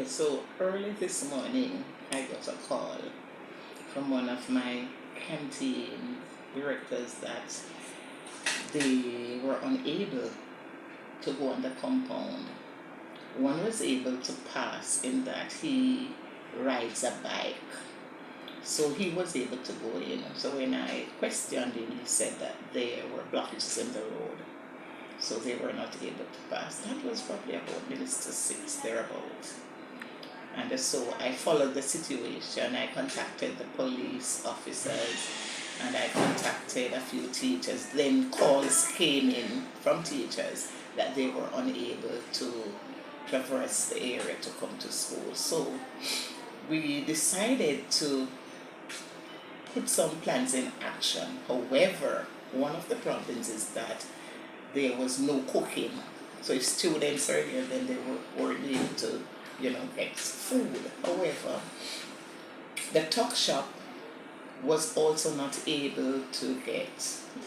Okay, so early this morning, I got a call from one of my canteen directors that they were unable to go on the compound. One was able to pass in that he rides a bike, so he was able to go in. So when I questioned him, he said that there were blockages in the road, so they were not able to pass. That was probably about minutes to 6, thereabout. And so I followed the situation. I contacted the police officers and I contacted a few teachers. Then calls came in from teachers that they were unable to traverse the area to come to school. So we decided to put some plans in action. However, one of the problems is that there was no cooking. So if students are here, then they weren't able to, get food. However, the tuck shop was also not able to get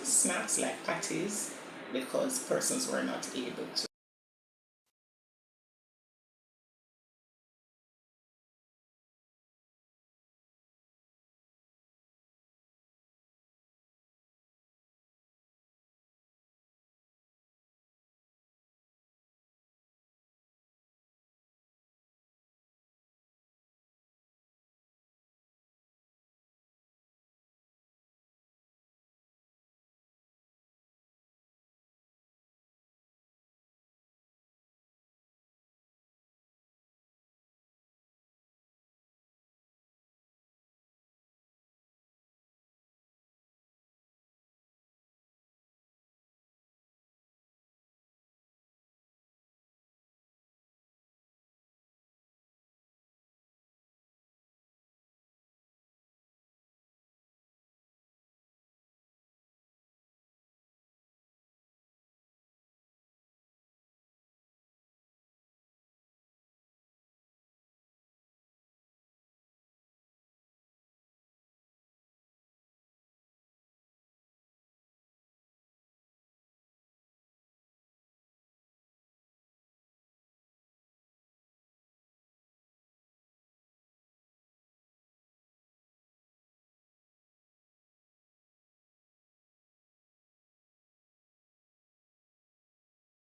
snacks like patties because persons were not able